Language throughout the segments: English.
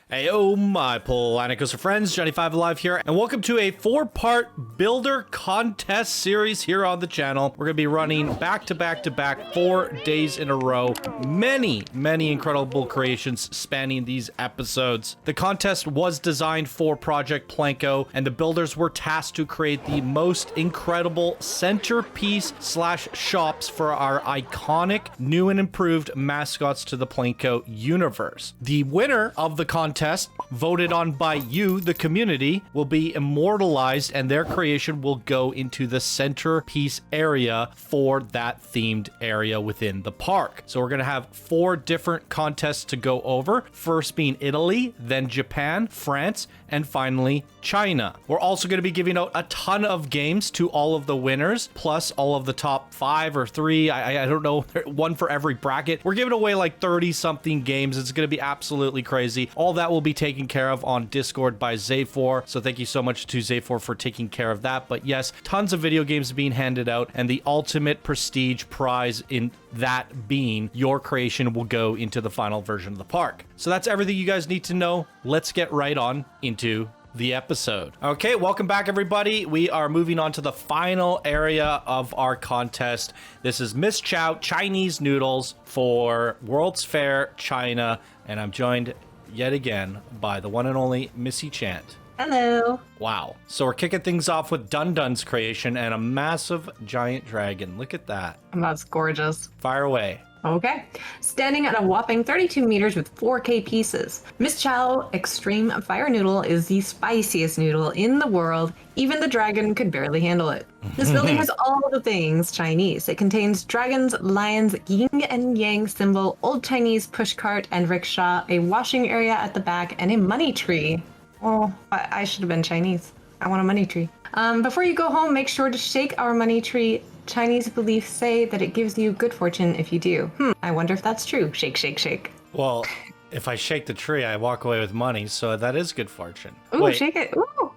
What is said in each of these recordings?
Hey, oh my Planicos friends, Johnny5 Alive here, and welcome to a 4-part builder contest series here on the channel. We're gonna be running back to back 4 days in a row. Many incredible creations spanning these episodes. The contest was designed for Project PlanCo, and the builders were tasked to create the most incredible centerpiece slash shops for our iconic, new and improved mascots to the PlanCo universe. The winner of the contest, voted on by you, the community, will be immortalized and their creation will go into the centerpiece area for that themed area within the park. So we're going to have 4 different contests to go over. First being Italy, then Japan, France, and finally China. We're also going to be giving out a ton of games to all of the winners, plus all of the top 5 or 3. I don't know, one for every bracket. We're giving away like 30 something games. It's going to be absolutely crazy. All that will be taken care of on Discord by Zayfor. So thank you so much to Zayfor for taking care of that. But yes, tons of video games being handed out, and the ultimate prestige prize in that being your creation will go into the final version of the park. So that's everything you guys need to know. Let's get right on into the episode. Okay, welcome back everybody. We are moving on to the final area of our contest. This is Miss Chow Chinese Noodles for World's Fair China, and I'm joined yet again by the one and only Missy Chant. Hello. Wow. So we're kicking things off with Dun Dun's creation and a massive giant dragon. Look at that. That's gorgeous. Fire away. Okay. Standing at a whopping 32 meters with 4K pieces, Miss Chow Extreme Fire Noodle is the spiciest noodle in the world. Even the dragon could barely handle it. This building has all the things Chinese. It contains dragons, lions, yin and yang symbol, old Chinese pushcart and rickshaw, a washing area at the back, and a money tree. Oh, I should have been Chinese. I want a money tree. Before you go home, make sure to shake our money tree. Chinese beliefs say that it gives you good fortune if you do. I wonder if that's true. Shake, shake, shake. Well, if I shake the tree, I walk away with money, so that is good fortune. Ooh, Wait. Shake it. Ooh,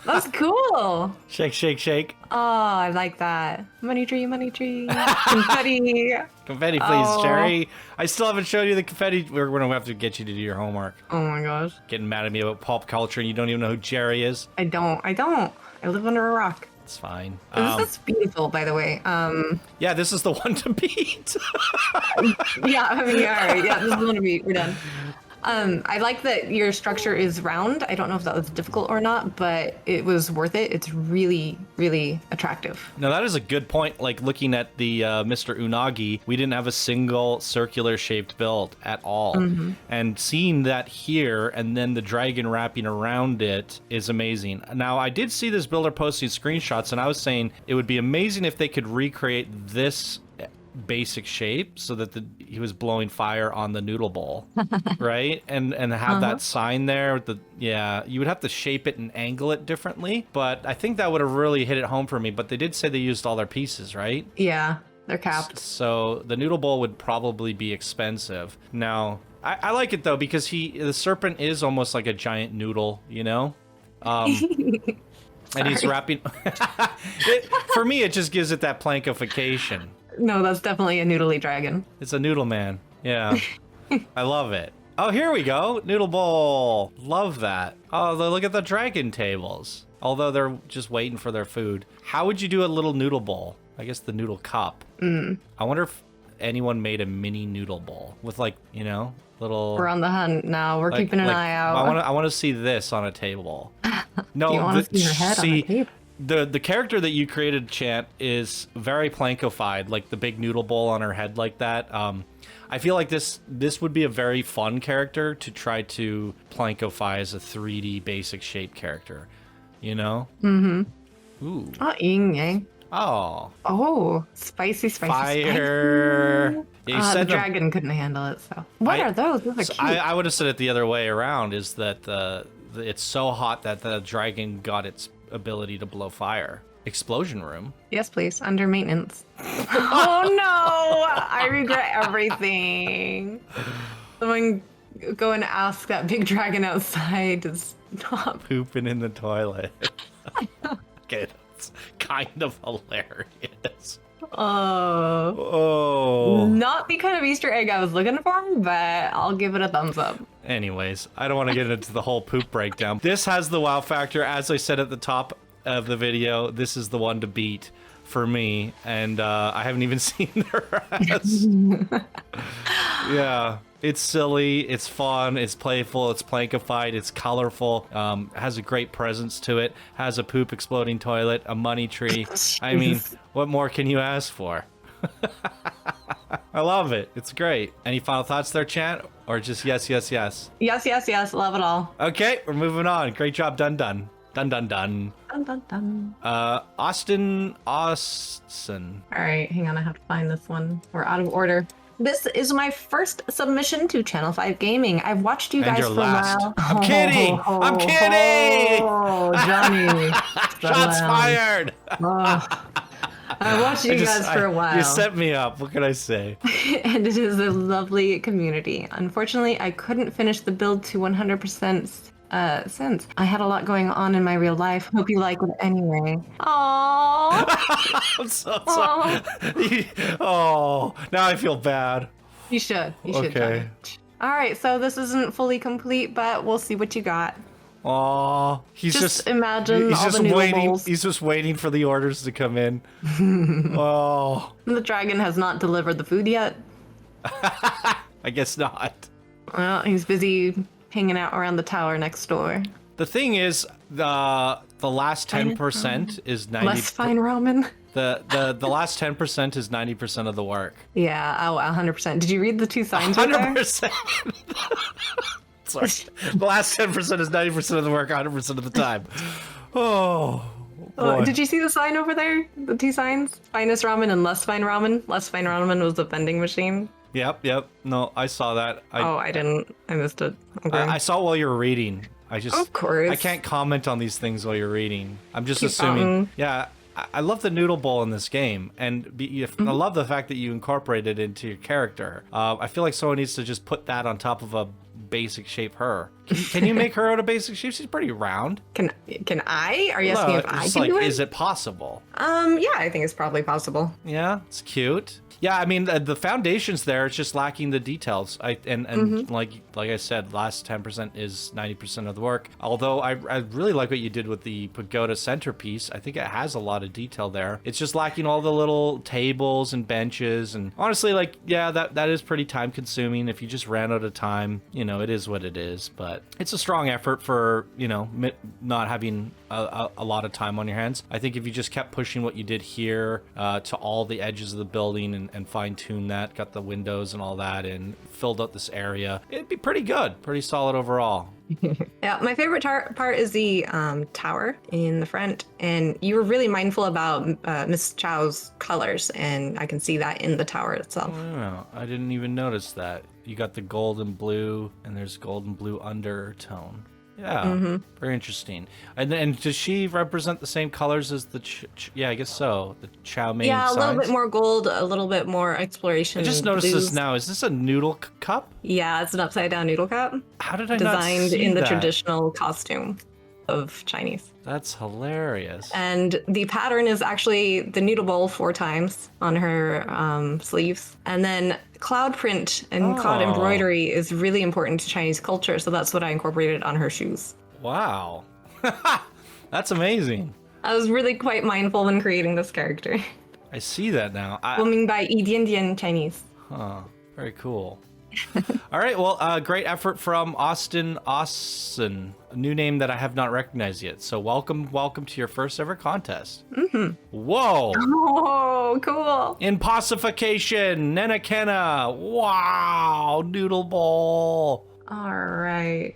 that's cool. Shake, shake, shake. Oh, I like that. Money tree, confetti. Confetti, please, Jerry. I still haven't showed you the confetti. We're going to have to get you to do your homework. Oh my gosh. Getting mad at me about pop culture and you don't even know who Jerry is. I don't. I live under a rock. It's fine. This is beautiful, by the way. Yeah, this is the one to beat. Yeah, I mean, all right. Yeah, this is the one to beat. We're done. I like that your structure is round. I don't know if that was difficult or not, but it was worth it. It's really, really attractive. Now, that is a good point. Like, looking at the Mr. Unagi, we didn't have a single circular-shaped build at all. And seeing that here, and then the dragon wrapping around it is amazing. Now, I did see this builder posting screenshots, and I was saying it would be amazing if they could recreate this basic shape so that he was blowing fire on the noodle bowl, right? And have that sign there. You would have to shape it and angle it differently, but I think that would have really hit it home for me. But they did say they used all their pieces, right? Yeah, they're capped. So the noodle bowl would probably be expensive. Now, I like it though, because the serpent is almost like a giant noodle, you know? And he's wrapping... for me, it just gives it that plankification. No, that's definitely a noodly dragon. It's a noodle man. Yeah. I love it. Oh, here we go. Noodle bowl. Love that. Oh, look at the dragon tables. Although they're just waiting for their food. How would you do a little noodle bowl? I guess the noodle cup. I wonder if anyone made a mini noodle bowl with, like, you know, little... We're on the hunt now. We're keeping an eye out. I want to see this on a table. No, you want to see your head on the table? The character that you created, Chant, is very Plankified, like the big noodle bowl on her head like that. I feel like this would be a very fun character to try to Plankify as a 3D basic shape character, you know? Ooh. Oh, yin yang. Oh, spicy fire. Spicy. Yeah, you said the dragon couldn't handle it, so. What are those? Those are cute. I would have said it the other way around, is that it's so hot that the dragon got its ability to blow fire. Explosion room. Yes, please. Under maintenance. Oh no! I regret everything. Someone go and ask that big dragon outside to stop pooping in the toilet. Okay, that's kind of hilarious. Oh. Oh. Not the kind of Easter egg I was looking for, but I'll give it a thumbs up. Anyways, I don't want to get into the whole poop breakdown. This has the wow factor. As I said at the top of the video, this is the one to beat for me, and I haven't even seen the rest. Yeah, it's silly, it's fun, it's playful, it's plankified, it's colorful, has a great presence to it, has a poop exploding toilet, a money tree. I mean, what more can you ask for? I love it. It's great. Any final thoughts there, Chan? Or just yes, yes, yes? Yes, yes, yes. Love it all. Okay, we're moving on. Great job. Done, done. Done, done, done. Dun, dun, dun. Osten Ostsson. All right, hang on. I have to find this one. We're out of order. This is my first submission to Channel 5 Gaming. I've watched you And guys your for last. a while. I'm kidding. I'm kidding. Oh, Johnny. Shots fired. I watched you guys for a while. You set me up. What can I say? And it is a lovely community. Unfortunately, I couldn't finish the build to 100% since I had a lot going on in my real life. Hope you like it anyway. Aww. I'm so sorry. Oh, now I feel bad. You should. You should. Okay. All right, so this isn't fully complete, but we'll see what you got. Aw, he's just imagine he's all just the noodle waiting. bowls. He's just waiting for the orders to come in. Oh, The dragon has not delivered the food yet. I guess not. Well, he's busy hanging out around the tower next door. The thing is, the last 10% is 90. Less fine ramen. The last 10% is 90% of the work. Yeah, oh, 100%. Did you read the two signs right there? 100%. Sorry. The last 10% is 90% of the work, 100% of the time. Oh, boy. Did you see the sign over there? The two signs? Finest ramen and less fine ramen. Less fine ramen was the vending machine. Yep. No, I saw that. I didn't. I missed it. Okay. I saw it while you were reading. Of course. I can't comment on these things while you're reading. I'm just Keep assuming. going. Yeah, I love the noodle bowl in this game, and I love the fact that you incorporated it into your character. I feel like someone needs to just put that on top of a basic shape her. Can you make her out of basic shape? She's pretty round. Can I? Are you asking if I It's can like, do it? is it possible? Yeah, I think it's probably possible. Yeah, it's cute. Yeah, I mean the foundation's there. It's just lacking the details. Like I said, last 10% is 90% of the work. Although I really like what you did with the pagoda centerpiece. I think it has a lot of detail there. It's just lacking all the little tables and benches. And honestly, like, yeah, that is pretty time consuming. If you just ran out of time, you know, it is what it is. But it's a strong effort for, you know, not having a lot of time on your hands. I think if you just kept pushing what you did here to all the edges of the building and fine-tune that, got the windows and all that, and filled out this area, it'd be pretty good, pretty solid overall. Yeah, my favorite part is the tower in the front, and you were really mindful about Miss Chow's colors, and I can see that in the tower itself. Oh, I didn't even notice that. You got the gold and blue, and there's gold and blue undertone. Yeah, very interesting. And does she represent the same colors as the yeah, I guess so. The chow mein Yeah, a little signs? bit more gold, a little bit more exploration. I just noticed blues. this now. Is this a noodle cup? Yeah, it's an upside down noodle cup How did I not designed see in the that? traditional costume of Chinese. That's hilarious. And the pattern is actually the noodle bowl 4 times on her sleeves. And then cloud print and cloud Oh. embroidery is really important to Chinese culture. So that's what I incorporated on her shoes. Wow. That's amazing. I was really quite mindful when creating this character. I see that now. Woman by Dian Chinese. Huh. Very cool. All right. Well, great effort from Osten Ostsson, a new name that I have not recognized yet. So welcome to your first ever contest. Whoa. Oh, cool. Impossification, NennaKenna. Wow. Noodle bowl. All right.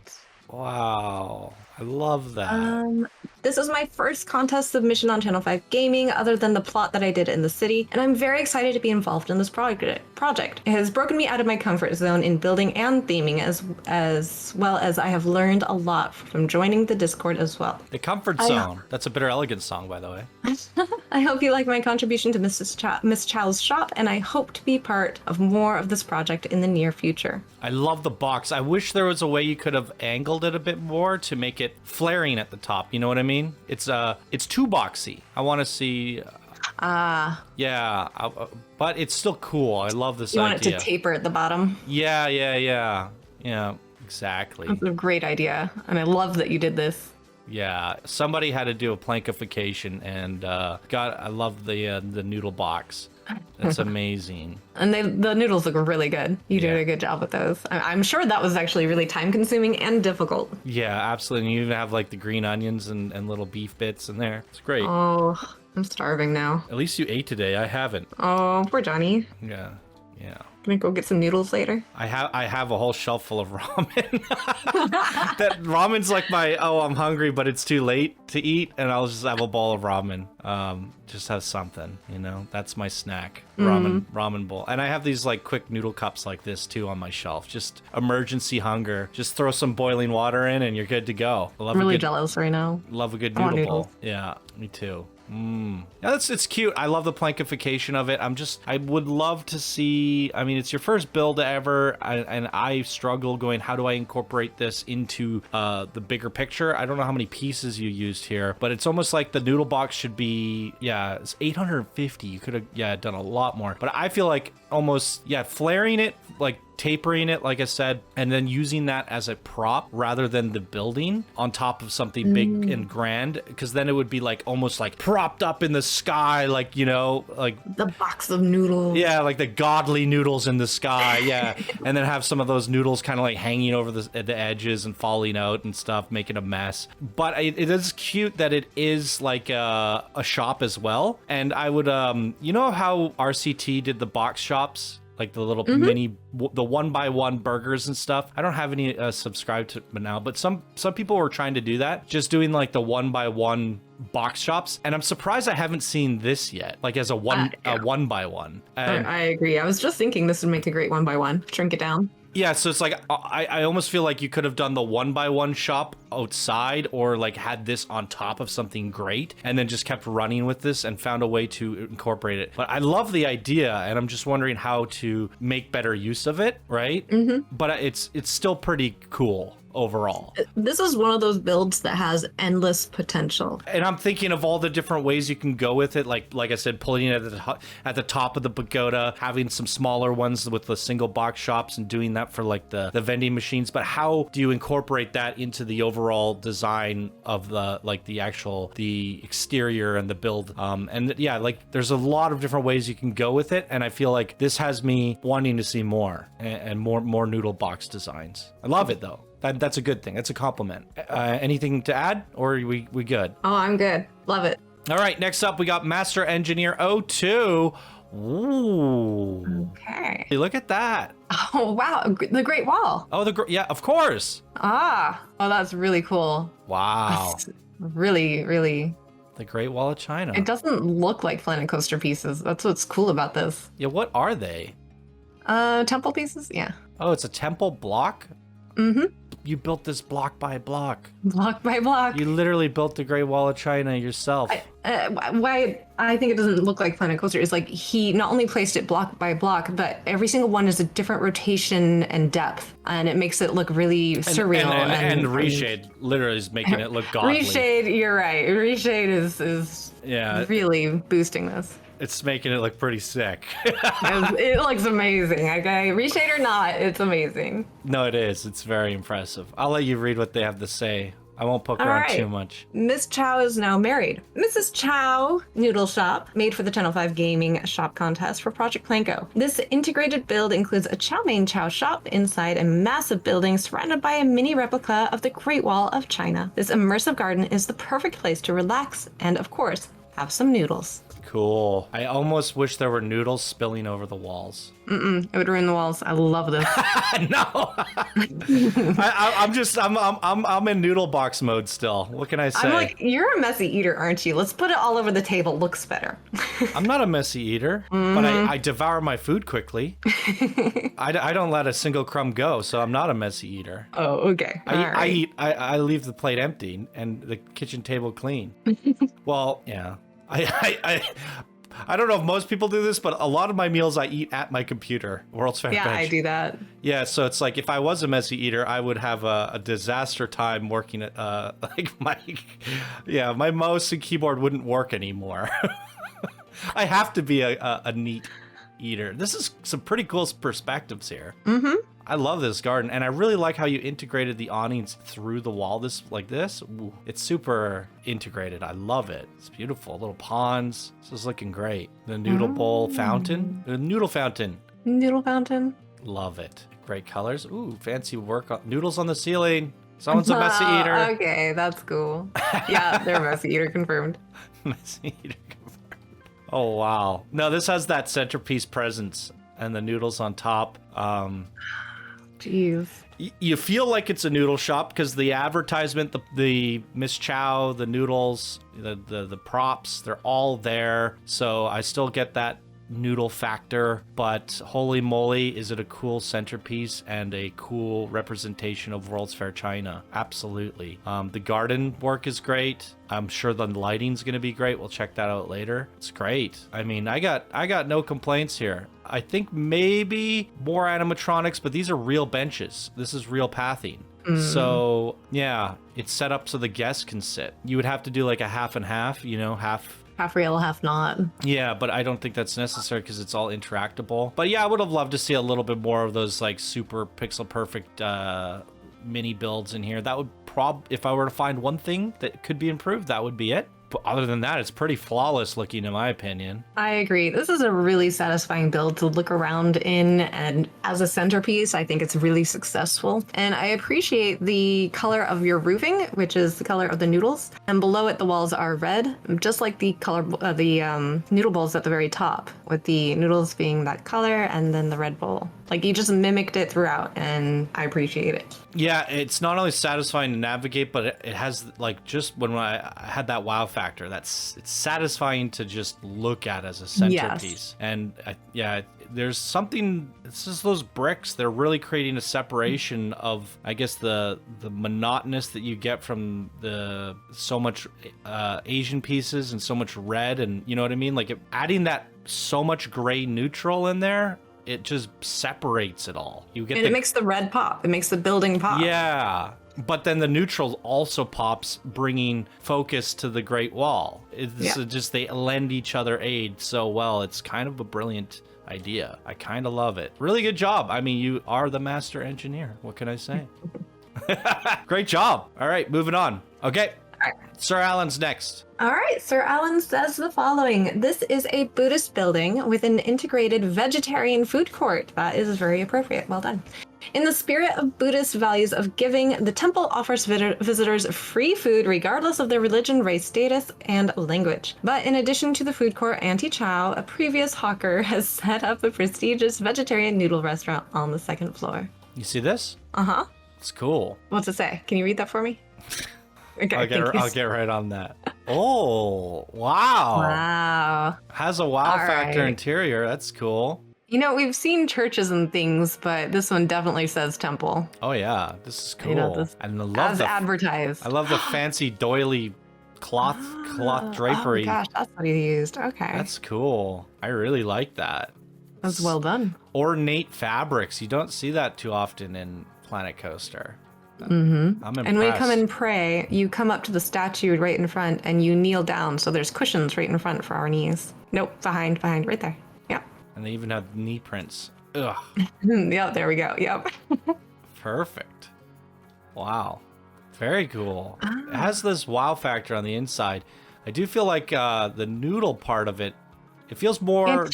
Wow. I love that. This is my first contest submission on Channel 5 Gaming, other than the plot that I did in the city, and I'm very excited to be involved in this project. It has broken me out of my comfort zone in building and theming, as well as I have learned a lot from joining the Discord as well. The Comfort Zone. That's a Bitter Elegance song, by the way. I hope you like my contribution to Miss Chow's shop, and I hope to be part of more of this project in the near future. I love the box. I wish there was a way you could have angled it a bit more to make it flaring at the top. You know what I mean? It's too boxy. I want to see Yeah, but it's still cool. I love this You want idea. it to taper at the bottom. Yeah, exactly. That's a great idea, and I love that you did this. Yeah, somebody had to do a plankification, and God, I love the noodle box. That's amazing. And the noodles look really good. You did a good job with those. I'm sure that was actually really time consuming and difficult. Yeah, absolutely. And you even have like the green onions and little beef bits in there. It's great. Oh, I'm starving now. At least you ate today. I haven't. Oh, poor Johnny. Yeah. Can I go get some noodles later? I have a whole shelf full of ramen. That ramen's like my, I'm hungry, but it's too late to eat, and I'll just have a bowl of ramen. Just have something, That's my snack. Ramen bowl. And I have these like quick noodle cups like this too on my shelf. Just emergency hunger. Just throw some boiling water in and you're good to go. I'm really jealous right now. Love a good noodle bowl. Yeah, me too. Yeah, it's cute. I love the plankification of it. I would love to see, it's your first build ever, and I struggle going, how do I incorporate this into the bigger picture? I don't know how many pieces you used here, but it's almost like the noodle box should be, it's 850. You could have, done a lot more. But I feel like almost, flaring it, like tapering it, like I said, and then using that as a prop rather than the building on top of something big and grand, because then it would be like almost like propped up in the sky, like like the box of noodles. Yeah, like the godly noodles in the sky. Yeah. And then have some of those noodles kind of like hanging over the edges and falling out and stuff, making a mess. But it is cute that it is like a shop as well. And I would you know how RCT did the box shops, like the little mini, the 1x1 burgers and stuff. I don't have any subscribed to now, but some people were trying to do that, just doing like the 1x1 box shops. And I'm surprised I haven't seen this yet, like as a 1x1. I agree. I was just thinking this would make a great 1x1. Shrink it down. Yeah, so it's like, I almost feel like you could have done the 1x1 shop outside, or like had this on top of something great and then just kept running with this and found a way to incorporate it. But I love the idea, and I'm just wondering how to make better use of it, right? But it's still pretty cool overall. This is one of those builds that has endless potential. And I'm thinking of all the different ways you can go with it. Like I said, pulling it at the top of the pagoda, having some smaller ones with the single box shops and doing that for like the vending machines. But how do you incorporate that into the overall design of the exterior and the build? And yeah, like there's a lot of different ways you can go with it. And I feel like this has me wanting to see more and more noodle box designs. I love it though. That's a good thing. That's a compliment. Anything to add, or are we good? Oh, I'm good. Love it. All right, next up, we got Master Engineer 02. Ooh. Okay. Hey, look at that. Oh, wow. The Great Wall. Oh, yeah, of course. Oh, that's really cool. Wow. That's really, really... The Great Wall of China. It doesn't look like Planet Coaster pieces. That's what's cool about this. Yeah, what are they? Temple pieces? Yeah. Oh, it's a temple block? Mm-hmm. You built this block by block. Block by block. You literally built the Great Wall of China yourself. Why I think it doesn't look like Planet Coaster is like he not only placed it block by block, but every single one is a different rotation and depth, and it makes it look really surreal. And reshade literally is making it look godly. Reshade, you're right. Reshade is really boosting this. It's making it look pretty sick. It looks amazing, okay? Reshade or not, it's amazing. No, it is. It's very impressive. I'll let you read what they have to say. I won't poke around too much. Miss Chow is now married. Mrs. Chow Noodle Shop, made for the Channel 5 Gaming Shop Contest for Project PlanCo. This integrated build includes a chow mein chow shop inside a massive building surrounded by a mini replica of the Great Wall of China. This immersive garden is the perfect place to relax and, of course, have some noodles. Cool. I almost wish there were noodles spilling over the walls. It would ruin the walls. I love this. No. I'm in noodle box mode still. What can I say? I'm like, you're a messy eater, aren't you? Let's put it all over the table. Looks better. I'm not a messy eater, but I devour my food quickly. I don't let a single crumb go, so I'm not a messy eater. Oh, okay. I leave the plate empty and the kitchen table clean. Well, yeah. I don't know if most people do this, but a lot of my meals I eat at my computer, World's Fair Bench. Yeah, I do that. Yeah, so it's like if I was a messy eater, I would have a disaster time working at my mouse and keyboard wouldn't work anymore. I have to be a neat eater. This is some pretty cool perspectives here. Mm-hmm. I love this garden, and I really like how you integrated the awnings through the wall like this. Ooh, it's super integrated. I love it. It's beautiful. Little ponds. This is looking great. The noodle bowl fountain. The noodle fountain. Noodle fountain. Love it. Great colors. Ooh, fancy work. Noodles on the ceiling. Someone's a messy eater. Okay, that's cool. Yeah, they're a messy eater confirmed. Messy eater confirmed. Oh, wow. No, this has that centerpiece presence and the noodles on top. Jeez. You feel like it's a noodle shop because the advertisement, the Miss Chow, the noodles, the props, they're all there. So I still get that noodle factor, but holy moly, is it a cool centerpiece and a cool representation of World's Fair China. Absolutely. The garden work is great. I'm sure the lighting's going to be great. We'll check that out later. It's great. I mean, I got no complaints here. I think maybe more animatronics, but these are real benches. This is real pathing. So yeah, it's set up so the guests can sit. You would have to do like a half and half, Half real, half not. Yeah, but I don't think that's necessary because it's all interactable. But yeah, I would have loved to see a little bit more of those like super pixel perfect mini builds in here. That would if I were to find one thing that could be improved, that would be it. But other than that, it's pretty flawless looking in my opinion. I agree. This is a really satisfying build to look around in, and as a centerpiece, I think it's really successful. And I appreciate the color of your roofing, which is the color of the noodles. And below it, the walls are red, just like the color of the noodle bowls at the very top, with the noodles being that color and then the red bowl. Like, you just mimicked it throughout, and I appreciate it. Yeah, it's not only satisfying to navigate, but it has, like, just when I had that wow factor, it's satisfying to just look at as a centerpiece. Yes. And there's something, it's just those bricks, they're really creating a separation of, I guess, the monotonous that you get from the so much Asian pieces and so much red, and you know what I mean? Like, adding that so much gray neutral in there, it just separates it all. It makes the red pop. It makes the building pop. Yeah. But then the neutral also pops, bringing focus to the Great Wall. Just they lend each other aid so well. It's kind of a brilliant idea. I kind of love it. Really good job. I mean, you are the master engineer. What can I say? Great job. All right, moving on. Okay. SirAlan's next. All right, SirAlan says the following. This is a Buddhist building with an integrated vegetarian food court. That is very appropriate. Well done. In the spirit of Buddhist values of giving, the temple offers visitors free food regardless of their religion, race, status, and language. But in addition to the food court, Auntie Chow, a previous hawker, has set up a prestigious vegetarian noodle restaurant on the second floor. You see this? Uh-huh. It's cool. What's it say? Can you read that for me? Okay, I'll get right on that. Oh, wow. Wow. Has a wow factor interior. That's cool. You know, we've seen churches and things, but this one definitely says temple. Oh, yeah. This is cool. And I love advertised. I love the fancy doily cloth drapery. Oh, gosh, that's what he used. Okay. That's cool. I really like that. That's well done. Ornate fabrics. You don't see that too often in Planet Coaster. Mm-hmm. I'm impressed. And when you come and pray, you come up to the statue right in front and you kneel down. So there's cushions right in front for our knees. Nope, behind, right there. Yeah. And they even have knee prints. Ugh. Yep, there we go. Yep. Perfect. Wow. Very cool. It has this wow factor on the inside. I do feel like the noodle part of it, it feels more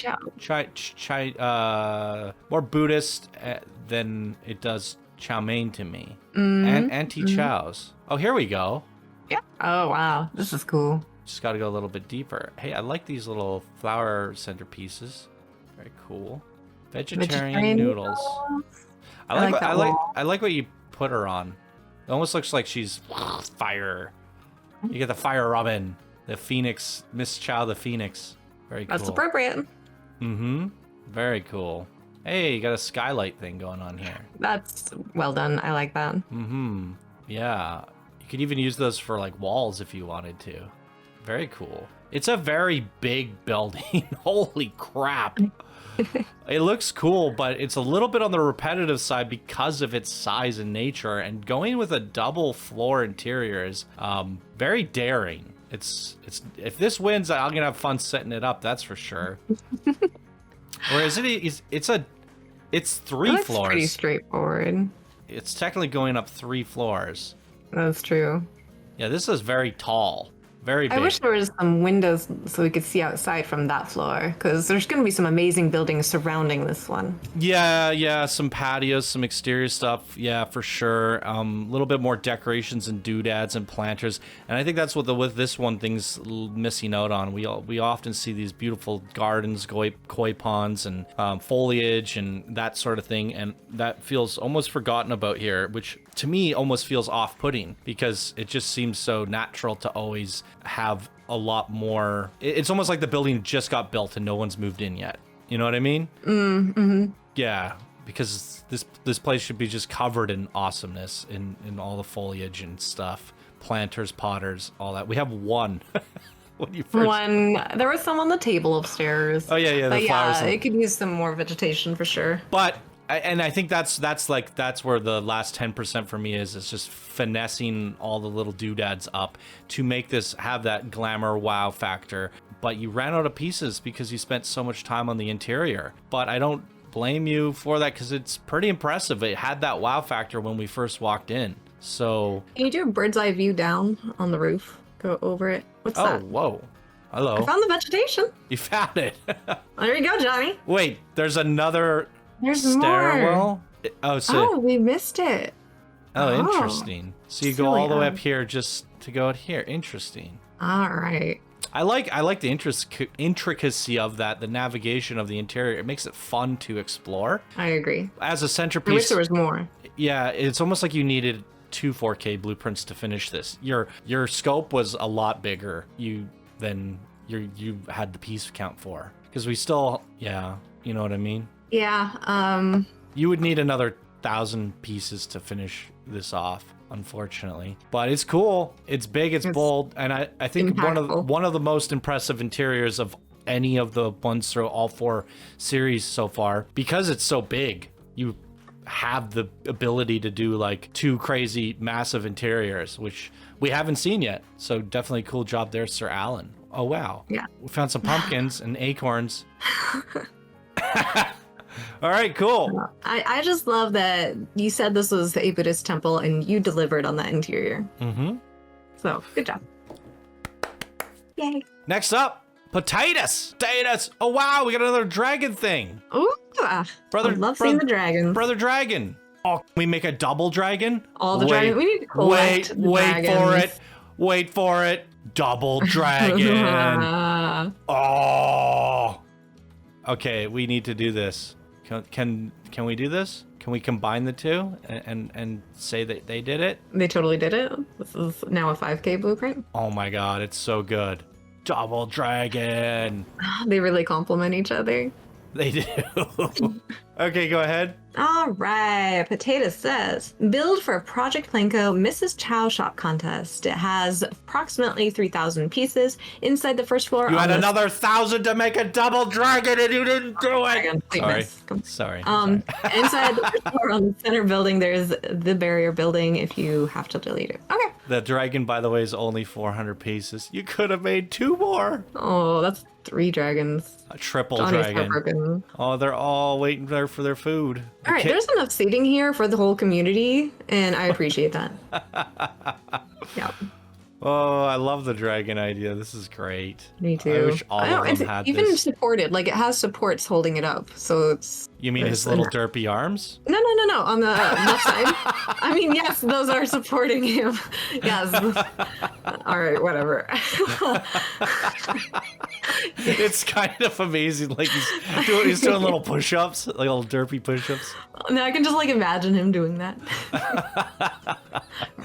more Buddhist than it does chow mein to me. And Auntie Chow's. Oh, here we go. Yeah. Oh, wow. This is cool. Just got to go a little bit deeper. Hey, I like these little flower centerpieces. Very cool. Vegetarian noodles. I like what you put her on. It almost looks like she's fire. You get the fire Robin, the Phoenix, Miss Chow the Phoenix. Very cool. That's appropriate. Mm-hmm. Very cool. Hey, you got a skylight thing going on here. That's well done. I like that. Mm-hmm. Yeah. You could even use those for like walls if you wanted to. Very cool. It's a very big building. Holy crap. It looks cool, but it's a little bit on the repetitive side because of its size and nature. And going with a double floor interior is very daring. It's if this wins, I'm gonna have fun setting it up. That's for sure. Or is it? It's 3 That's floors. pretty straightforward. It's technically going up 3 floors. That's true. Yeah, this is very tall. Very big. I wish there was some windows so we could see outside from that floor, because there's going to be some amazing buildings surrounding this one. Yeah, some patios, some exterior stuff. Yeah, for sure. A little bit more decorations and doodads and planters. And I think that's what with this one thing's missing out on. We often see these beautiful gardens, koi ponds, and foliage and that sort of thing. And that feels almost forgotten about here, which to me almost feels off-putting because it just seems so natural to always have a lot more. It's almost like the building just got built and no one's moved in yet. You know what I mean? Mm-hmm. Yeah, because this place should be just covered in awesomeness in all the foliage and stuff. Planters, potters, all that. We have one. When you first... One. There was some on the table upstairs. Oh yeah, but the flowers. Yeah, it could use some more vegetation for sure. But and I think that's where the last 10% for me is. It's just finessing all the little doodads up to make this have that glamour wow factor. But you ran out of pieces because you spent so much time on the interior. But I don't blame you for that because it's pretty impressive. It had that wow factor when we first walked in. So can you do a bird's eye view down on the roof? Go over it. What's that? Oh, whoa. Hello. I found the vegetation. You found it. There you go, Johnny. Wait, there's another There's stairwell? more. Oh, so we missed it. Oh, interesting. So you go all the way up here just to go out here. Interesting. All right. I like the intricacy of that, the navigation of the interior. It makes it fun to explore. I agree. As a centerpiece. I wish there was more. Yeah, it's almost like you needed 2 4K blueprints to finish this. Your scope was a lot bigger than you had the piece count for. Because we still, yeah, you know what I mean? Yeah. You would need another 1,000 pieces to finish this off, unfortunately. But it's cool. It's big. It's bold, and I think impactful. one of the most impressive interiors of any of the ones through all 4 series so far, because it's so big. You have the ability to do like 2 crazy massive interiors, which we haven't seen yet. So definitely cool job there, SirAlan. Oh wow. Yeah. We found some pumpkins and acorns. All right, cool. I just love that you said this was a Buddhist temple and you delivered on that interior. Mm-hmm. So, good job. Yay. Next up, potatoes. Potatoes. Oh, wow, we got another dragon thing. Ooh, Brother, I love seeing the dragons. Brother dragon. Oh, can we make a double dragon? All the dragons. We need to collect the wait dragons. for it. Wait for it. Double dragon. Oh. Okay, we need to do this. Can we do this? Can we combine the two and say that they did it? They totally did it. This is now a 5K blueprint. Oh my god, it's so good. Double dragon. They really complement each other. They do. Okay, go ahead. All right. Potato says, build for Project PlanCo Mrs. Chow shop contest. It has approximately 3,000 pieces inside the first floor. You had another 1,000 to make a double dragon and you didn't do it. Sorry. Inside the first floor on the center building, there's the barrier building if you have to delete it. Okay. The dragon, by the way, is only 400 pieces. You could have made 2 more. Oh, that's 3 dragons. A triple Johnny's dragon. heartbroken. Oh, they're all waiting there for their food. All right, there's enough seating here for the whole community, and I appreciate that. Yeah. Oh, I love the dragon idea. This is great. Me too. I wish all of them had even this. supported, like it has supports holding it up, so it's. You mean his little derpy arms? No, on the left side. I mean, yes, those are supporting him. Yes. All right, whatever. It's kind of amazing. Like he's doing little push-ups, like little derpy push-ups. No, I can just like imagine him doing that.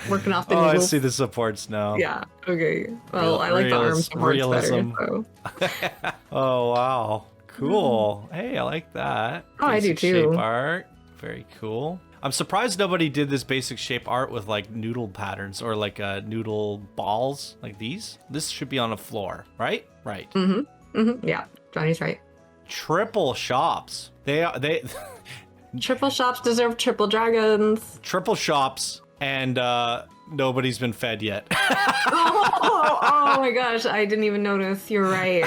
Working off the noodles. I see the supports now. Yeah. Okay. Well, I like the arm supports realism. better. So. Oh wow, cool. Hey, I like that. Oh, I do Basic too. Shape art, very cool. I'm surprised nobody did this basic shape art with like noodle patterns or like noodle balls like these. This should be on a floor, right? Right. Yeah, Johnny's right. Triple shops. They Triple shops deserve triple dragons. triple shops and nobody's been fed yet. Oh my gosh, I didn't even notice. You're right.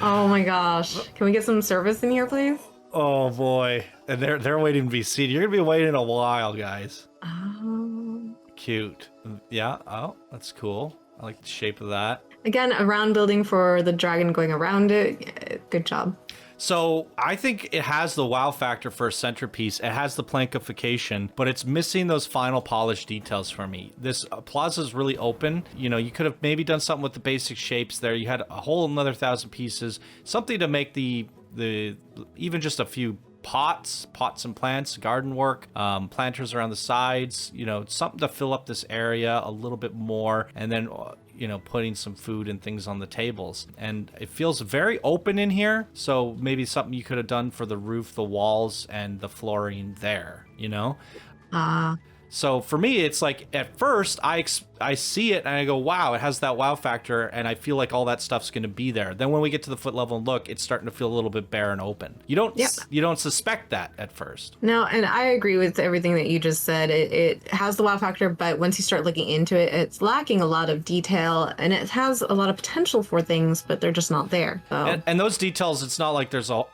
Oh my gosh. Can we get some service in here, please? Oh boy. And they're waiting to be seated. You're gonna be waiting a while, guys. Oh. Cute. Yeah, oh, that's cool. I like the shape of that. Again, a round building for the dragon going around it. Good job. So I think it has the wow factor for a centerpiece. It has the plankification, but it's missing those final polished details for me. This plaza is really open. You know, you could have maybe done something with the basic shapes there. You had a whole another 1,000 pieces, something to make the even just a few pots and plants, garden work, planters around the sides, you know, something to fill up this area a little bit more, and then you know, putting some food and things on the tables. And it feels very open in here, so maybe something you could have done for the roof, the walls, and the flooring there, you know. So for me, it's like at first I see it and I go, wow, it has that wow factor, and I feel like all that stuff's going to be there. Then when we get to the foot level and look, it's starting to feel a little bit bare and open. You don't suspect that at first. No, and I agree with everything that you just said. It has the wow factor, but once you start looking into it, it's lacking a lot of detail, and it has a lot of potential for things, but they're just not there. So. And those details, it's not like there's all.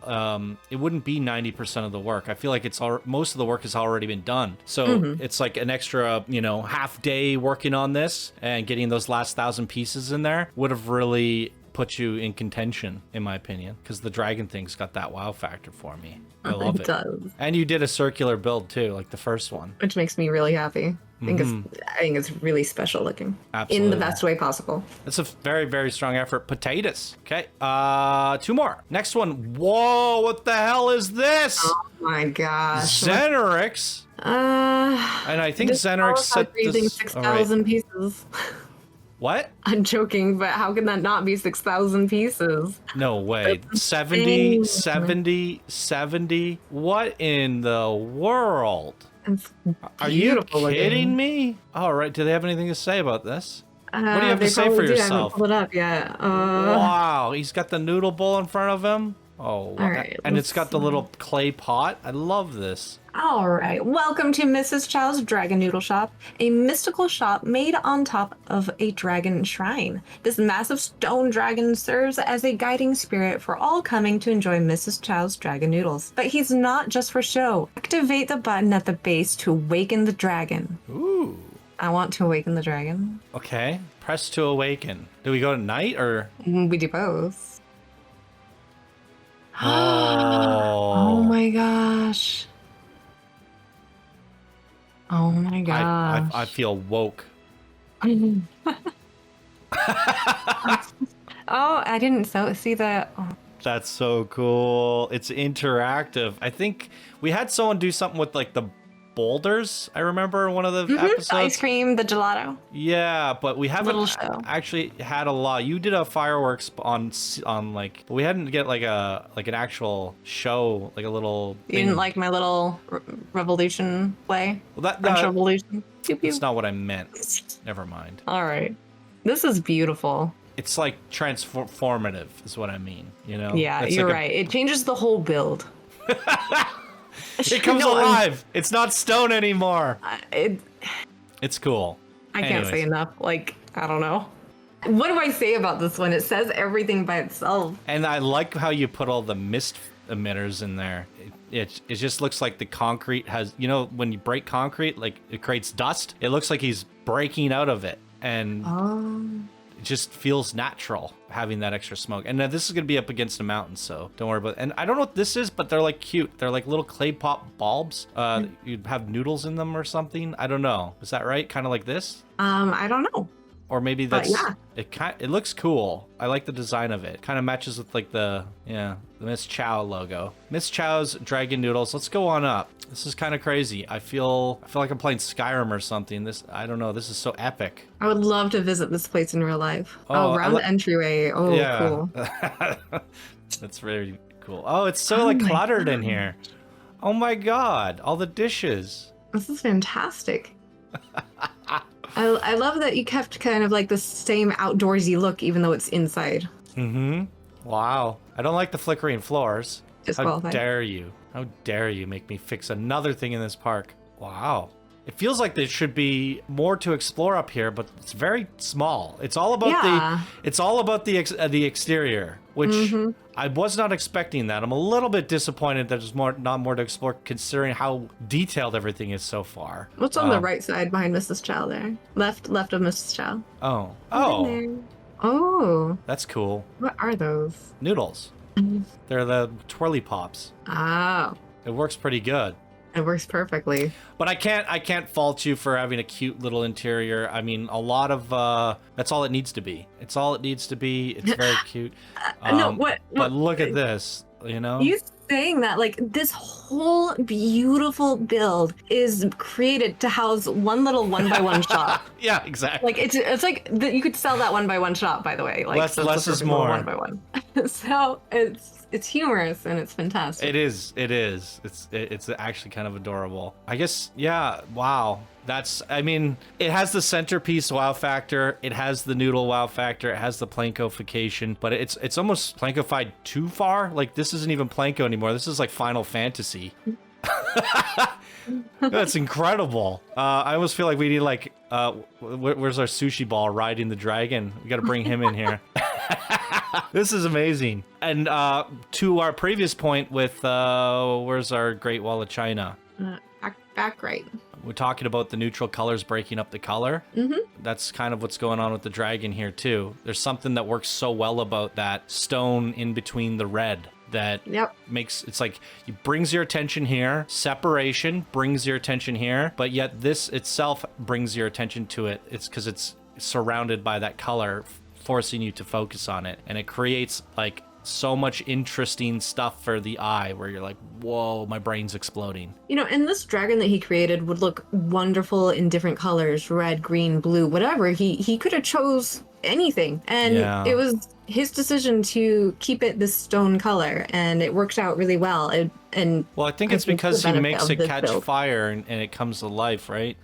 It wouldn't be 90% of the work. I feel like most of the work has already been done. So it's like an extra, you know, half day working on this and getting those last 1,000 pieces in there would have really put you in contention, in my opinion, because the dragon thing's got that wow factor for me. I love it. It does. And you did a circular build too, like the first one, which makes me really happy. I think it's really special looking. Absolutely. In the best way possible. It's a very, very strong effort. Potatoes. Okay. 2 more. Next one. Whoa, what the hell is this? Oh my gosh. Zenurix. And I think Zenurix set this 6,000 pieces. What? I'm joking, but how can that not be 6,000 pieces? No way. 70. What in the world? Are you kidding me? All right. Do they have anything to say about this? What do you have to say for yourself? I haven't pulled it up yet. Wow. He's got the noodle bowl in front of him. Oh, wow. Right, And it's got the little clay pot. I love this. All right, welcome to Mrs. Chow's Dragon Noodle Shop, a mystical shop made on top of a dragon shrine. This massive stone dragon serves as a guiding spirit for all coming to enjoy Mrs. Chow's Dragon Noodles. But he's not just for show. Activate the button at the base to awaken the dragon. Ooh. I want to awaken the dragon. Okay, press to awaken. Do we go to night or? We do both. Oh my gosh. Oh my gosh. I feel woke. Oh, I didn't see that. Oh. That's so cool. It's interactive. I think we had someone do something with like the boulders. I remember one of the episodes. The ice cream, the gelato. Yeah, but we haven't actually had a lot. You did a fireworks on like, but we hadn't get like an actual show, like a little. You didn't like my little revolution play? Well, revolution. That's not what I meant. Never mind. All right, this is beautiful. It's like transformative, is what I mean. You know? Yeah, you're right. It changes the whole build. It comes alive. It's not stone anymore. It's cool. I can't say enough. Like, I don't know. What do I say about this one? It says everything by itself. And I like how you put all the mist emitters in there. It just looks like the concrete has, you know, when you break concrete, like it creates dust. It looks like he's breaking out of it. And it just feels natural having that extra smoke. And this is going to be up against a mountain, so don't worry about it. And I don't know what this is, but they're like cute. They're like little clay pot bulbs. You'd have noodles in them or something. I don't know. Is that right? Kind of like this? I don't know. Or maybe that's it looks cool. I like the design of it. Kind of matches with like the Miss Chow logo. Miss Chow's Dragon Noodles. Let's go on up. This is kind of crazy. I feel like I'm playing Skyrim or something. I don't know. This is so epic. I would love to visit this place in real life. Round entryway. Oh, yeah. Cool. That's very cool. Oh, it's so like cluttered in here. Oh my God. All the dishes. This is fantastic. I love that you kept kind of like the same outdoorsy look, even though it's inside. Mm-hmm. Wow. I don't like the flickering floors. How dare you? How dare you make me fix another thing in this park? Wow. It feels like there should be more to explore up here, but it's very small. It's all about the exterior, which I was not expecting that. I'm a little bit disappointed that there's not more to explore, considering how detailed everything is so far. What's on the right side behind Mrs. Chow there? Left of Mrs. Chow. Oh, that's cool. What are those? Noodles. They're the twirly pops. Oh, it works pretty good. It works perfectly. But I can't fault you for having a cute little interior. I mean, a lot of that's all it needs to be. It's all it needs to be. It's very cute. But look at this, you know? You saying that, like, this whole beautiful build is created to house one little 1x1 shop. Yeah, exactly. Like, it's like you could sell that 1x1 shop, by the way. Like, less is more. 1x1. So it's humorous and it's fantastic. It is. It's actually kind of adorable. I guess, yeah, wow. I mean, it has the centerpiece wow factor. It has the noodle wow factor. It has the plancofication, but it's almost plancofied too far. Like, this isn't even planco anymore. This is like Final Fantasy. That's incredible. I almost feel like we need like, where's our sushi ball riding the dragon? We got to bring him in here. This is amazing. And to our previous point with where's our Great Wall of China? Back right. We're talking about the neutral colors breaking up the color. That's kind of what's going on with the dragon here too. There's something that works so well about that stone in between the red that makes it's like it brings your attention here. Separation brings your attention here, but yet this itself brings your attention to it. It's because it's surrounded by that color, forcing you to focus on it, and it creates like so much interesting stuff for the eye where you're like, whoa, my brain's exploding. You know, and this dragon that he created would look wonderful in different colors, red, green, blue, whatever. He could have chose anything, and it was his decision to keep it this stone color, and it worked out really well. Well, I think it's because he makes it catch fire and it comes to life, right?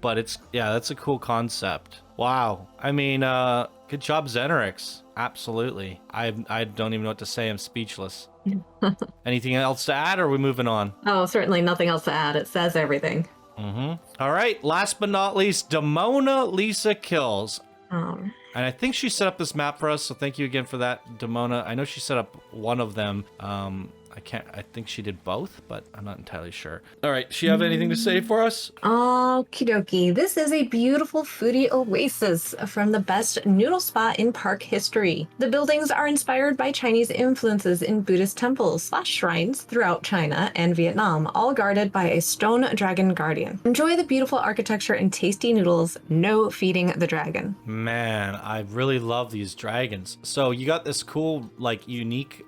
But that's a cool concept. Wow. I mean, good job, Zenurix. Absolutely. I don't even know what to say. I'm speechless. Anything else to add, or are we moving on? Oh, certainly nothing else to add. It says everything. All right. Last but not least, DemonaLisaKills. And I think she set up this map for us, so thank you again for that, Demona. I know she set up one of them. I think she did both, but I'm not entirely sure. All right, she have anything to say for us? Okie dokie. This is a beautiful foodie oasis from the best noodle spot in park history. The buildings are inspired by Chinese influences in Buddhist temples / shrines throughout China and Vietnam, all guarded by a stone dragon guardian. Enjoy the beautiful architecture and tasty noodles. No feeding the dragon. Man, I really love these dragons. So you got this cool, like, unique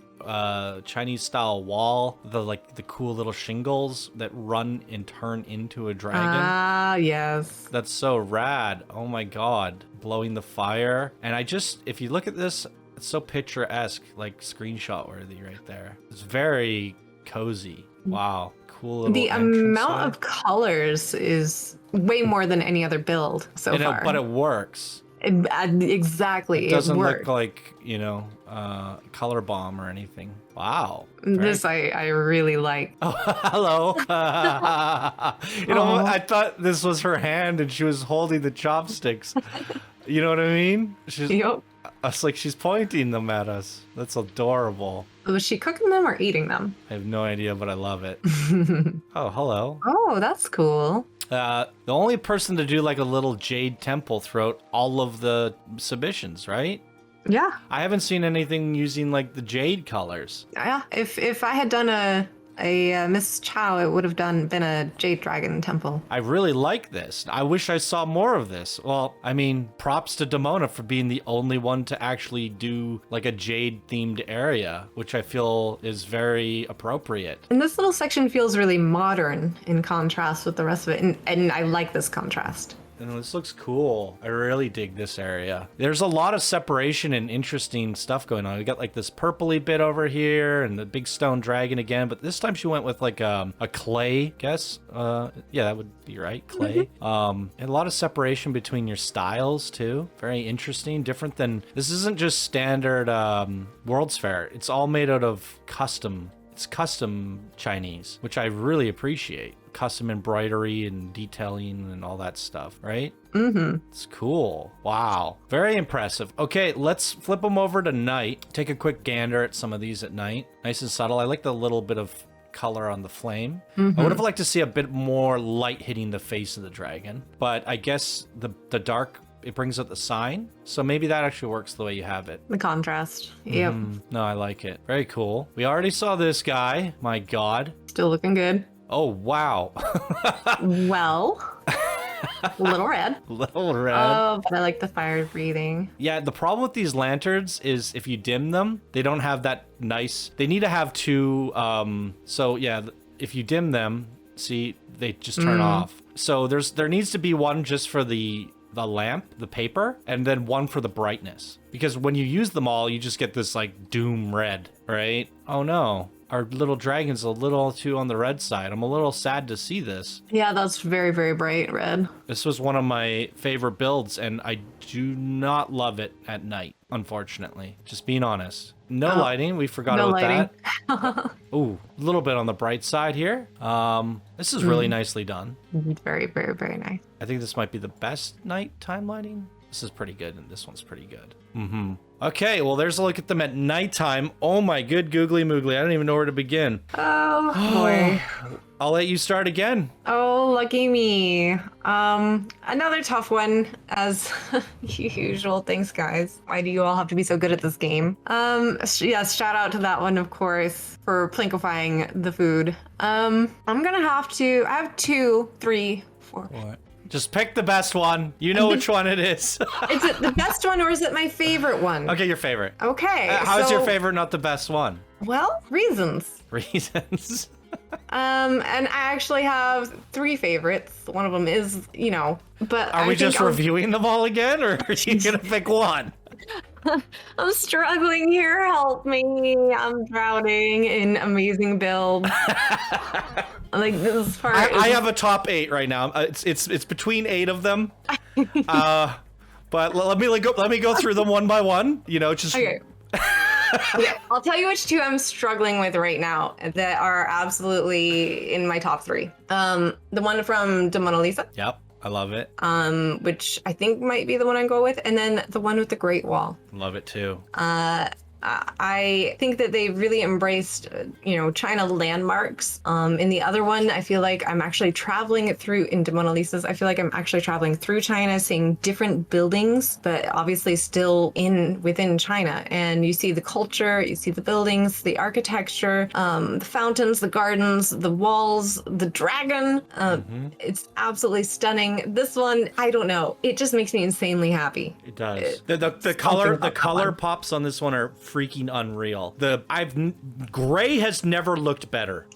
Chinese style wall, the cool little shingles that run and turn into a dragon. Ah, yes. That's so rad. Oh my god. Blowing the fire. And if you look at this, it's so picturesque, like screenshot worthy right there. It's very cozy. Wow. Cool little The amount of colors is way more than any other build so far. But it works. Exactly. It doesn't look like, color bomb or anything. Wow. This I really like. Oh, hello. I thought this was her hand and she was holding the chopsticks. You know what I mean? It's like she's pointing them at us. That's adorable. Was she cooking them or eating them? I have no idea, but I love it. Oh, hello. Oh, that's cool. The only person to do like a little jade temple throughout all of the submissions, right? Yeah. I haven't seen anything using like the jade colors. Yeah. If I had done a Mrs. Chow, it would have been a jade dragon temple. I really like this. I wish I saw more of this. Well, I mean, props to Demona for being the only one to actually do like a jade themed area, which I feel is very appropriate. And this little section feels really modern in contrast with the rest of it. And I like this contrast. And this looks cool. I really dig this area. There's a lot of separation and interesting stuff going on. We got like this purpley bit over here and the big stone dragon again, but this time she went with like a clay, guess. Yeah, that would be right, clay. And a lot of separation between your styles too. Very interesting, different than, this isn't just standard World's Fair. It's all made out of custom. It's custom Chinese, which I really appreciate. custom embroidery and detailing and all that stuff, right? Mm-hmm. It's cool. Wow. Very impressive. Okay, let's flip them over to night. Take a quick gander at some of these at night. Nice and subtle. I like the little bit of color on the flame. I would have liked to see a bit more light hitting the face of the dragon, but I guess the dark, it brings out the sign. So maybe that actually works the way you have it. The contrast. Yep. No, I like it. Very cool. We already saw this guy. My God. Still looking good. Oh, wow. Well, little red. Little red. Oh, but I like the fire breathing. Yeah, the problem with these lanterns is if you dim them, they don't have that nice... They need to have two... So, yeah, if you dim them, see, they just turn off. So there needs to be one just for the lamp, the paper, and then one for the brightness. Because when you use them all, you just get this, like, doom red, right? Oh, no. Our little dragon's a little too on the red side. I'm a little sad to see this. Yeah, that's very, very bright red. This was one of my favorite builds, and I do not love it at night, unfortunately. Just being honest. No lighting. We forgot about that. Ooh, a little bit on the bright side here. This is really nicely done. Very, very, very nice. I think this might be the best nighttime lighting. This is pretty good, and this one's pretty good. Okay, well, there's a look at them at nighttime. Oh my good googly moogly. I don't even know where to begin. Oh, boy. I'll let you start again. Oh, lucky me. Another tough one, as usual. Thanks, guys. Why do you all have to be so good at this game? Yes, shout out to that one, of course, for plankifying the food. I'm gonna have to... I have 2, 3, 4. What? Just pick the best one. You know which one it is. Is it the best one or is it my favorite one? Okay, your favorite. Okay. How's your favorite not the best one? Well, reasons. Reasons. And I actually have 3 favorites. One of them is, you know, but Are we just reviewing them all again, or are you gonna pick one? I'm struggling here. Help me. I'm drowning in amazing builds. Like this part. I have a top 8 right now. It's between 8 of them. But let me go through them one by one. You know, just okay. Okay, I'll tell you which 2 I'm struggling with right now that are absolutely in my top 3. The one from DemonaLisa. Yep, I love it. Which I think might be the one I go with, and then the one with the Great Wall. Love it too. I think that they really embraced, you know, China landmarks. In the other one, I feel like I'm actually traveling through, in DemonaLisa's, I feel like I'm actually traveling through China, seeing different buildings, but obviously still within China. And you see the culture, you see the buildings, the architecture, the fountains, the gardens, the walls, the dragon. It's absolutely stunning. This one, I don't know. It just makes me insanely happy. It does. The color pops on this one are freaking unreal. Gray has never looked better.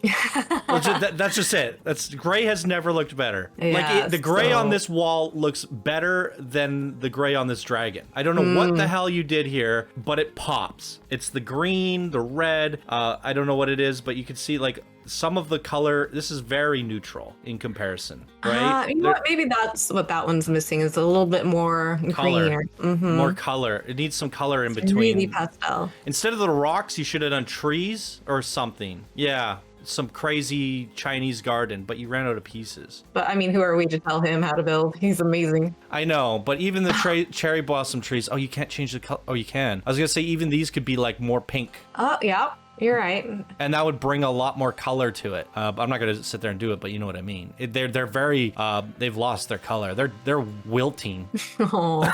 That's just it. Gray has never looked better. Yeah, the gray on this wall looks better than the gray on this dragon. I don't know what the hell you did here, but it pops. It's the green, the red. I don't know what it is, but you can see like some of the color. This is very neutral in comparison, right? You know what? Maybe that's what that one's missing, is a little bit more color. greener. More color. It needs some color in between. Really pastel. Instead of the rocks, you should have done trees or something. Yeah, some crazy Chinese garden, but you ran out of pieces. But I mean, who are we to tell him how to build? He's amazing. I know, but even the cherry blossom trees. Oh, you can't change the color. Oh, you can. I was gonna say even these could be like more pink. Oh, yeah. You're right. And that would bring a lot more color to it. I'm not going to sit there and do it, but you know what I mean. They're very, they've lost their color. They're wilting. Oh.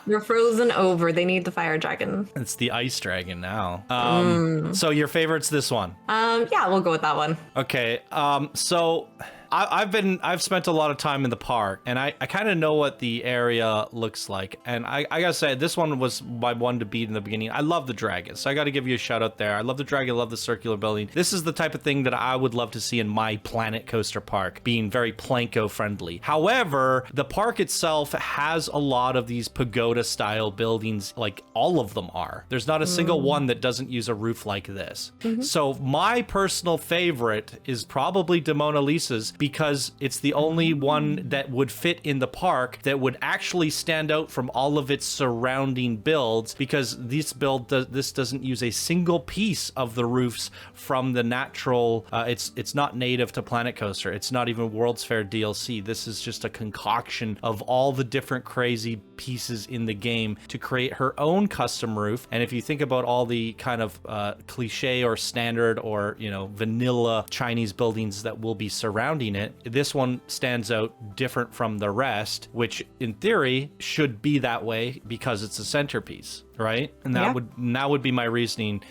They're frozen over. They need the fire dragon. It's the ice dragon now. So your favorite's this one? Yeah, we'll go with that one. Okay. So I've spent a lot of time in the park, and I kind of know what the area looks like. And I gotta say, this one was my one to beat in the beginning. I love the dragon, so I gotta give you a shout out there. I love the dragon, I love the circular building. This is the type of thing that I would love to see in my Planet Coaster Park, being very PlanCo friendly. However, the park itself has a lot of these pagoda style buildings, like all of them are. There's not a single one that doesn't use a roof like this. So my personal favorite is probably DemonaLisa's, because it's the only one that would fit in the park that would actually stand out from all of its surrounding builds, because this doesn't use a single piece of the roofs from the natural. It's not native to Planet Coaster. It's not even World's Fair DLC. This is just a concoction of all the different crazy pieces in the game to create her own custom roof. And if you think about all the kind of cliche or standard or, you know, vanilla Chinese buildings that will be surrounding it, this one stands out different from the rest, which in theory should be that way because it's a centerpiece, right? And that would be my reasoning,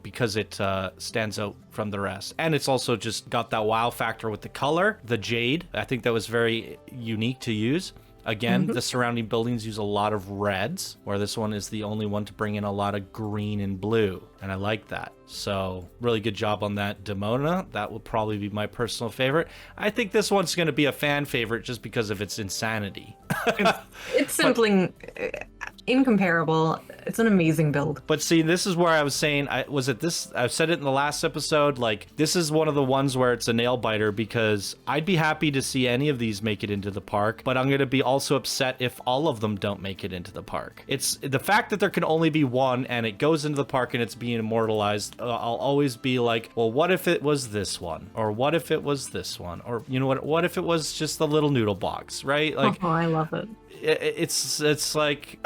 because it stands out from the rest. And it's also just got that wow factor with the color, the jade. I think that was very unique to use. Again, the surrounding buildings use a lot of reds, where this one is the only one to bring in a lot of green and blue. And I like that. So really good job on that, Demona. That will probably be my personal favorite. I think this one's going to be a fan favorite just because of its insanity. It's simply incomparable. It's an amazing build. But see, this is where I was saying, I've said it in the last episode, like, this is one of the ones where it's a nail biter, because I'd be happy to see any of these make it into the park, but I'm going to be also upset if all of them don't make it into the park. It's the fact that there can only be one and it goes into the park and it's being immortalized. I'll always be like, well, what if it was this one? Or what if it was this one? Or, you know what if it was just the little noodle box, right? Like, oh, I love it. It's like,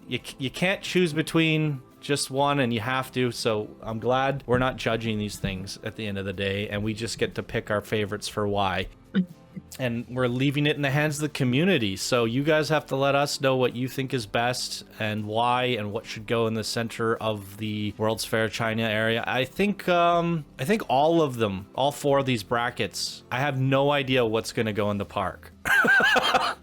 you can't choose between just one, and you have to. So I'm glad we're not judging these things at the end of the day, and we just get to pick our favorites for why. And we're leaving it in the hands of the community. So you guys have to let us know what you think is best and why, and what should go in the center of the World's Fair China area. I think all of them, all four of these brackets, I have no idea what's going to go in the park.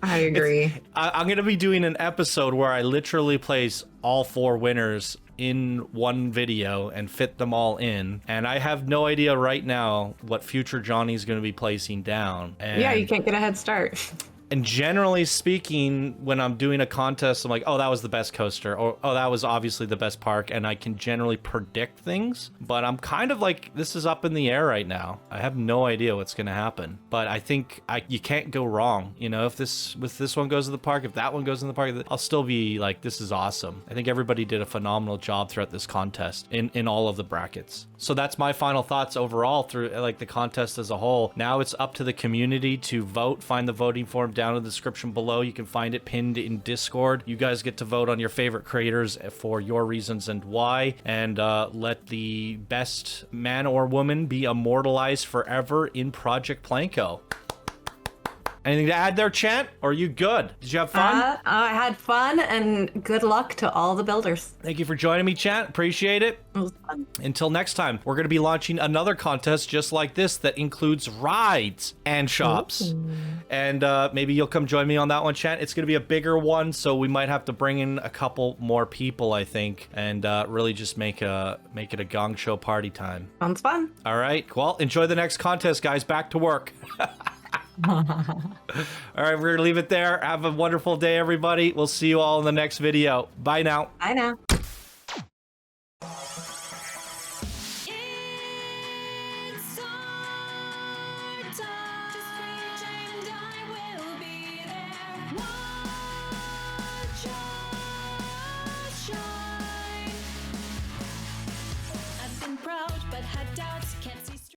I agree. I'm going to be doing an episode where I literally place all four winners in one video and fit them all in, and I have no idea right now what future Johnny's going to be placing down. And yeah, you can't get a head start. And generally speaking, when I'm doing a contest, I'm like, oh, that was the best coaster, or oh, that was obviously the best park, and I can generally predict things. But I'm kind of like, this is up in the air right now. I have no idea what's going to happen. But I think you can't go wrong. You know, if this one goes to the park, if that one goes in the park, I'll still be like, this is awesome. I think everybody did a phenomenal job throughout this contest in all of the brackets. So that's my final thoughts overall through like the contest as a whole. Now it's up to the community to vote. Find the voting form down in the description below. You can find it pinned in Discord. You guys get to vote on your favorite creators for your reasons and why, and let the best man or woman be immortalized forever in Project PlanCo. Anything to add there, Chant? Or are you good? Did you have fun? I had fun, and good luck to all the builders. Thank you for joining me, Chant. Appreciate it. It was fun. Until next time, we're going to be launching another contest just like this that includes rides and shops. Ooh. And maybe you'll come join me on that one, Chant. It's going to be a bigger one, so we might have to bring in a couple more people, I think, and really just make it a gong show party time. Sounds fun. All right. Well, enjoy the next contest, guys. Back to work. All right, we're gonna leave it there. Have a wonderful day, everybody. We'll see you all in the next video. Bye now. Bye now.